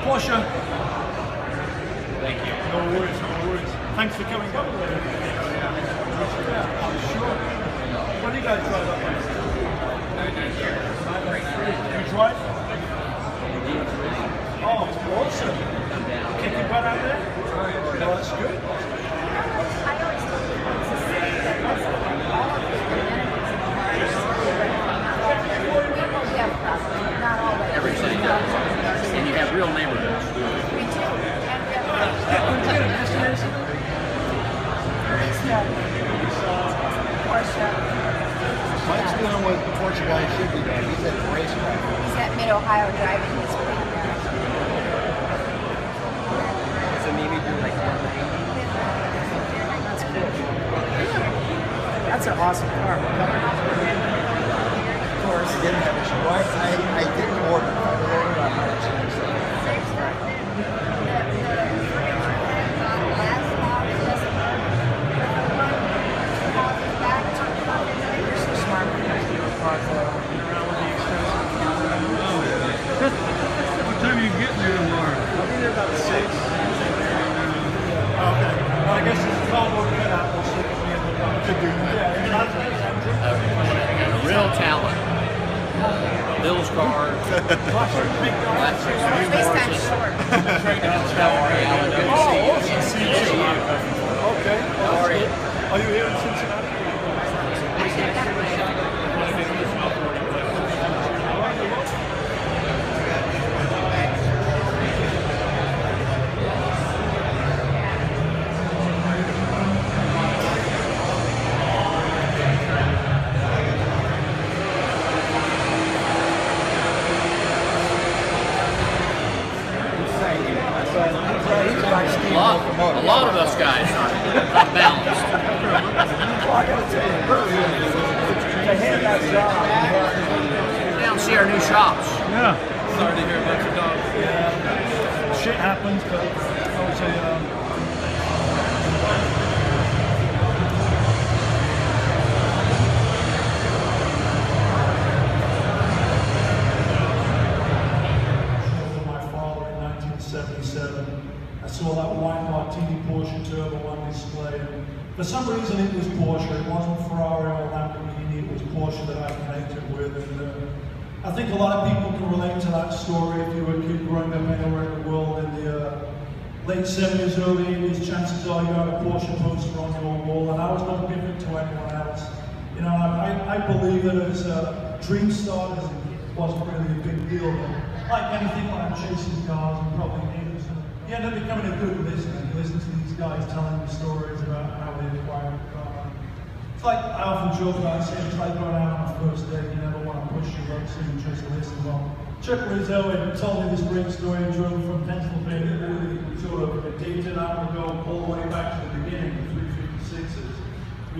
Porsche. Thank you. No worries, no worries. Thanks for coming up. Yeah, I'm sure. What do you guys drive up with? You drive? Oh, awesome. Kicking butt out there? Well, that's good. Every city does. And you have real neighborhoods. We do. And we have Porsche. Mike's doing what the Porsche guy should be doing. He's at the racetrack. He's at Mid-Ohio driving his fleet there. So maybe do like one thing. That's cool. That's an awesome car. Of course, he didn't have a show. I didn't order. I ordered on my What time are you getting there tomorrow? I'll be there about 6. Okay. Well, I guess it's a cardboard cutout. We'll see if we end up to do that. A real talent. Bill's car. FaceTime short. Oh, awesome. Okay. Are you here in Cincinnati? A lot of us guys are not balanced. Well, I gotta tell you, to hand that job. Down see our new shops. Yeah. Sorry to hear about your dog. Yeah. Shit happens, but I would say, I saw that white Martini Porsche Turbo on display. For some reason it was Porsche. It wasn't Ferrari or Lamborghini. It was Porsche that I connected with. And I think a lot of people can relate to that story. If you were a kid growing up anywhere in the world in the late 70s, early 80s, chances are you had a Porsche poster on your wall. And I was no different to anyone else. You know, I believe that as dream starters, it wasn't really a big deal. But like anything, when I'm chasing cars and probably you end up becoming a good listener. You listen to these guys telling you stories about how they acquired a car. It's like, I often joke about saying, it's like going out on a first date. You never want to push your luck, so you just listen. Well, Chuck Rizzo told me this great story. He drove from Pennsylvania to sort of a dated out and go all the way back to the beginning, the 356s.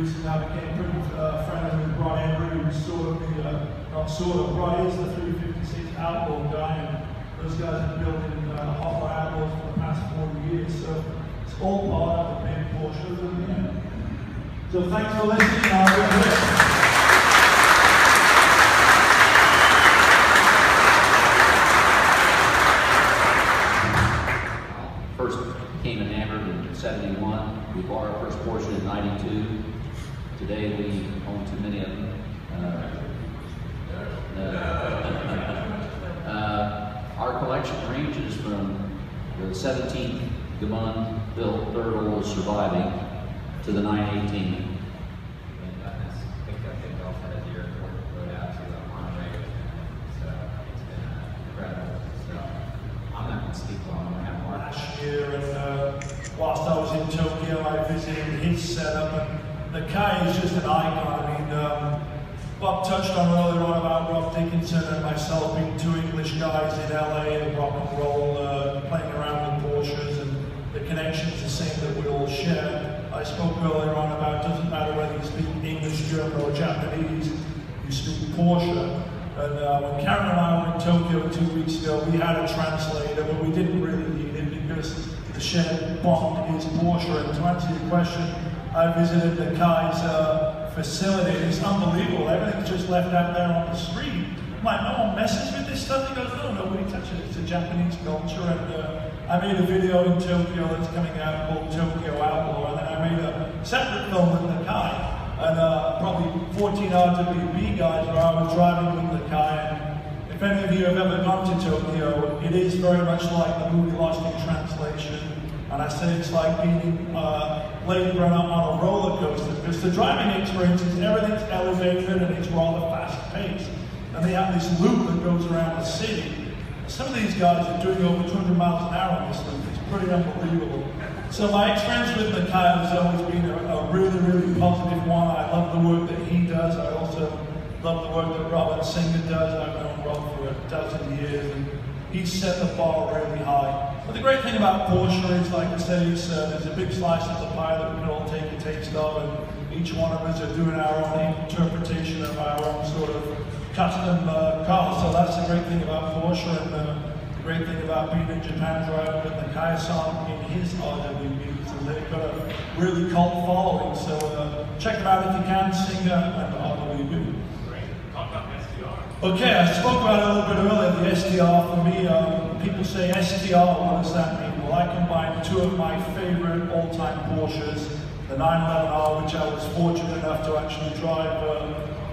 Recently I became pretty friendly with Brian Andrew, who's sort of Brian is the 356 outlaw guy. And those guys have built in hot rod outlaws for the past 40 years, so it's all part of the big Porsche of the end. So thanks for listening. First became enamored in '71. We bought our first Porsche in '92. Today we own too many of them. Our collection ranges from the 17th Gabon built third oldest surviving to the 918. Last year, and whilst I was in Tokyo, I visited his setup, and the Kai is just an icon. I mean, Bob touched on earlier on about Rob Dickinson and myself being two English guys in LA and rock and roll, playing around with Porsches, and the connection's the same that we all share. I spoke earlier on about it doesn't matter whether you speak English, German, or Japanese, you speak Porsche. And when Karen and I were in Tokyo 2 weeks ago, we had a translator, but we didn't really need it because the shared bond is Porsche. And to answer your question, I visited the Kai's facility. It's unbelievable. Everything's just left out there on the street. like, no one messes with this stuff? He goes, no, nobody touches it. It's a Japanese culture. And I made a video in Tokyo that's coming out called Tokyo Outlaw, and then I made a separate film with Nakai. And probably 14 RWB guys where I was driving with Nakai. And if any of you have ever gone to Tokyo, it is very much like the movie Lost in Translation. And I say it's like being Blade Runner on a roller coaster, because the driving experience is everything's elevated and it's rather fast paced. And they have this loop that goes around the city. Some of these guys are doing over 200 miles an hour on this loop. It's pretty unbelievable. So my experience with Nakai has always been a really, really positive one. I love the work that he does. I also love the work that Robert Singer does. I've known Rob for a dozen years, and he's set the bar really high. But the great thing about Porsche is, like I say, there's a big slice of the pie that we can all take a taste of, and each one of us are doing our own interpretation of our own sort of custom car. So that's the great thing about Porsche, and the great thing about being in Japan driving with Nakai-san in his RWB. So they've got a really cult following. So check them out if you can, Singer and RWB. Okay, I spoke about it a little bit earlier, the STR. For me, people say STR, what does that mean? Well, I combined two of my favorite all-time Porsches, the 911R, which I was fortunate enough to actually drive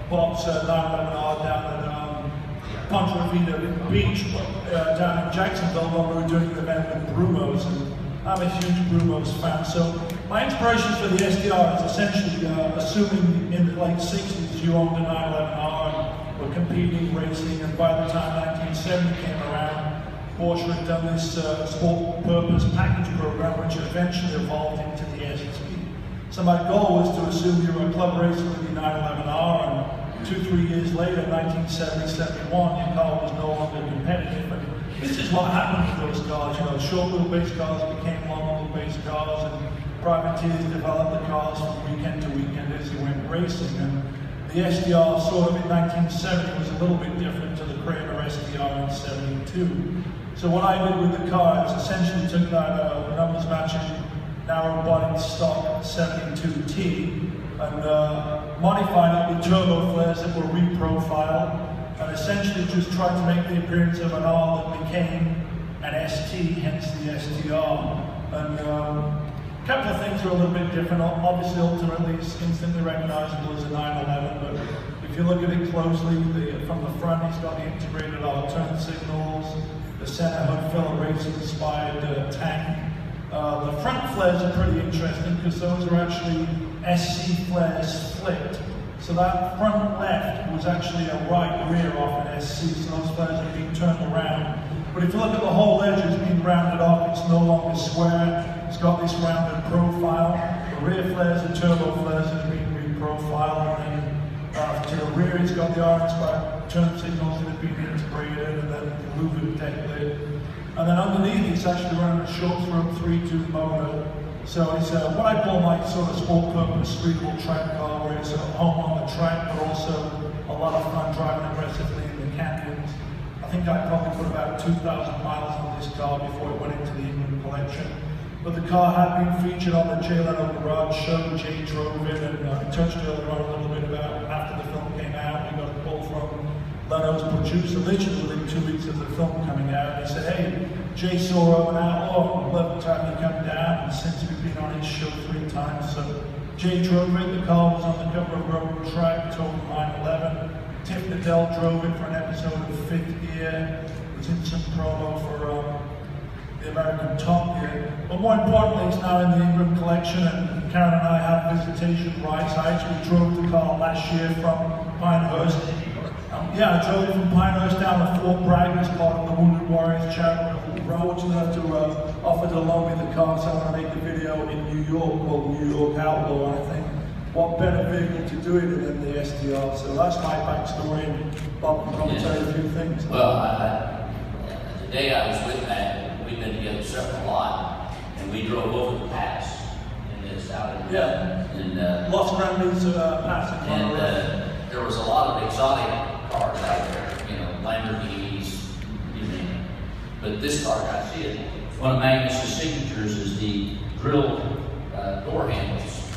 Bob's 911R down at Ponte Vita Beach, down in Jacksonville, when we were doing an event with Brumos, and I'm a huge Brumos fan. So my inspiration for the STR is essentially assuming in the late 60s you owned a 911R and were competing, racing, and by the time 1970 came around, Porsche had done this sport purpose package program, which eventually evolved into the ST. So my goal was to assume you were a club racer with the 911R, and 2-3 years later, 1970-71, your car was no longer competitive. And this is what happened to those cars. You know, short wheelbase cars became long wheelbase cars, and privateers developed the cars from weekend to weekend as you went racing. And the STR sort of in 1970 was a little bit different to the Kramer STR in 72. So what I did with the car is essentially took that numbers matching narrow bodied stock 72T and modified it with turbo flares that were reprofiled, and essentially just tried to make the appearance of an R that became an ST, hence the STR. And a couple of things are a little bit different. Obviously, ultimately, it's instantly recognizable as a 911, but if you look at it closely, from the front, it's got the integrated R turn signals, the center hood filler racing inspired tank. The front flares are pretty interesting because those are actually SC flares flipped. So that front left was actually a right rear off an SC, so those flares are being turned around. But if you look at the whole edge, it's being rounded off, it's no longer square, it's got this rounded profile. The rear flares are turbo flares that are being reprofiled, and then to the rear it's got the R-inspired turn signals that have been integrated, and then the louvered deck lid. And then underneath it's actually running a short throat 3-tube motor. So it's what I call my sort of sport purpose streetable track car, where it's at home on the track, but also a lot of fun driving aggressively in the canyons. I think I probably put about 2,000 miles on this car before it went into the Ingram collection. But the car had been featured on the Jay Leno Garage show. Jay drove it, and I touched earlier on a little bit about after the film came out, we got a call from Leno's producer, literally within 2 weeks of the film coming out. He said, hey, Jay saw an Outlaw, I'd love to have you come down, and since we've been on his show 3 times. So Jay drove it, the car was on the cover of Road and Track, Total 911. Tiff Liddell drove it for an episode of Fifth Gear. It was in some promo for the American Top Gear. But more importantly, it's now in the Ingram collection, and Karen and I have visitation rights. I actually drove the car last year from Pinehurst. Yeah, I drove it from Pinehurst down to Fort Bragg as part of the Wounded Warriors charitable road. So I have to offer to loan me the car, so I want to make a video in New York called New York Outlaw. And I think what better vehicle to do it than the STR. So that's my backstory, and Bob can probably tell you a few things. Well, the day I was with Matt, we've been together several a lot, and we drove over the pass in this out in Los Grandes Pass. And there was a lot of exotic cars out there, you know, Lamborghinis, you name it. But this car, I see it. One of Magnus' signatures is the grille door handles.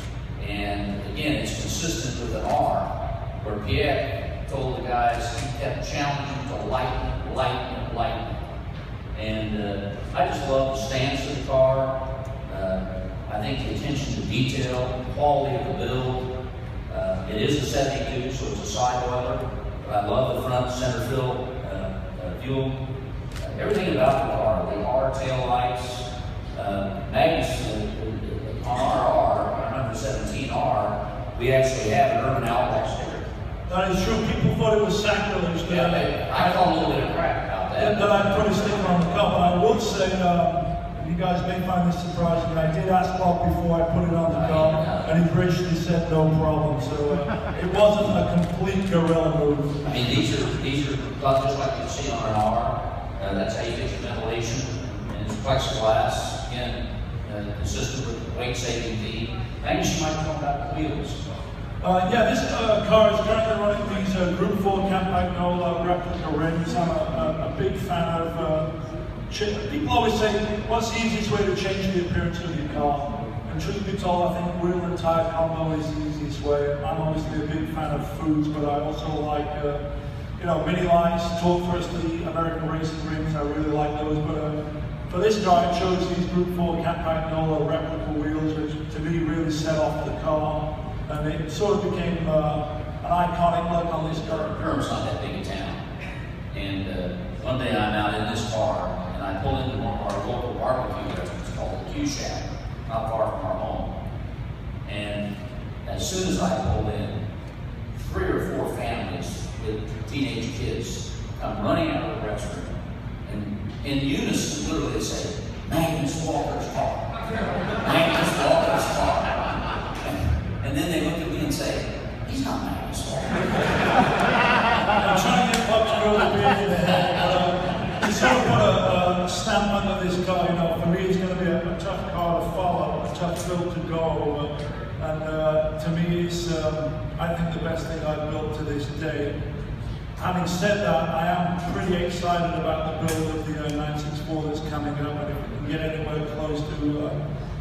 And again, it's consistent with an R, where Pierre told the guys, he kept challenging to lighten. And I just love the stance of the car. I think the attention to detail, quality of the build. It is a 72, so it's a side oiler. But I love the front center fill fuel. Everything about the car, the R tail lights. Magnus, on our number 17R, we actually have an urban outlaw sticker. That is true. People thought it was sacrilege. Yeah, I call a little bit of crap about that. That I put a sticker on the car, but I will say, you guys may find this surprising. I did ask Bob before I put it on the car, and he graciously said no problem. So it wasn't a complete guerrilla move. I mean, these are just like you see on an R. That's how you get your ventilation, and it's plexiglass. Again, consistent with weight saving fee. Magnus, you might talk about the wheels. Yeah, this car is currently running these Group 4 Camp Magnolia replica rims. I'm a big fan of. People always say, what's the easiest way to change the appearance of your car? And truth be told, I think wheel and tire combo is the easiest way. I'm obviously a big fan of foods, but I also like, mini lines, Torque First, the American racing rims. I really like those. But for this car, I chose these Group 4 Camp Magnolia replica wheels, which to me really set off the car. And it sort of became an iconic look on this car. Ingram's not that big a town. And one day I'm out in this car, and I pull into one of our local barbecue restaurants called the Q Shack, not far from our home. And as soon as I pull in, 3 or 4 families with teenage kids come running out of the restaurant, and in unison, literally they say, Magnus Walker's car. Magnus Walker's car. And then they look at me and say, he's not Magnus Walker. I'm trying to get Bob to go the beard in the head, but he sort of put a stamp under this car. For me it's going to be a tough car to follow, a tough build to go over. And to me it's, I think, the best thing I've built to this day. Having said that, I am pretty excited about the build of the 964 that's coming up, and if we can get anywhere close to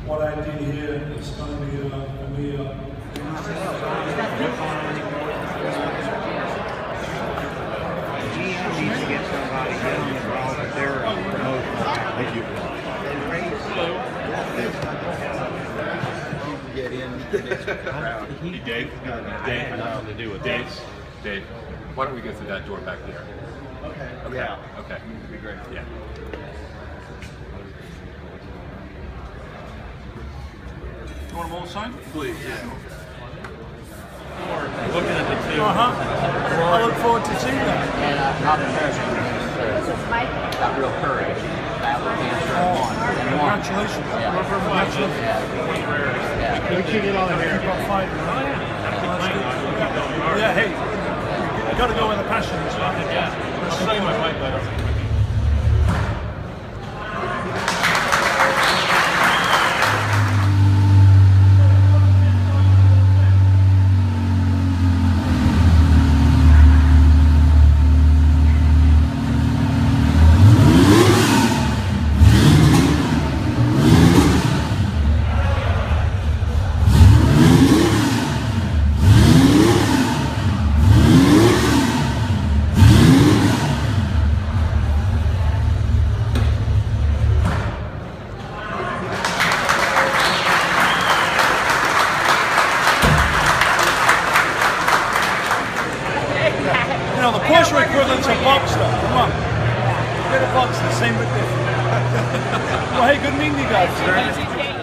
what I did here, it's going to be, for me, Needs to get somebody involved with their promotion. Thank you. Get in. Hey, Dave. Dave, nothing to do with this. Dave, why don't we go through that door back there? Okay. Yeah. Okay. That'd be great. Yeah. You want them all signed? Please. Yeah. Looking at the two. I look forward to seeing them. And not embarrassing. This is Mike. Got real courage. Battle cancer and won. And won. Congratulations. Yeah. Congratulations. Yeah. Can we keep it on here? Keep on fighting. Yeah, hey, you got to go with the passion. Yeah. I'll show you my fight better. The Porsche equivalent's a Boxster. Come on. Get a Boxster, same but different. Well, hey, good meeting you guys.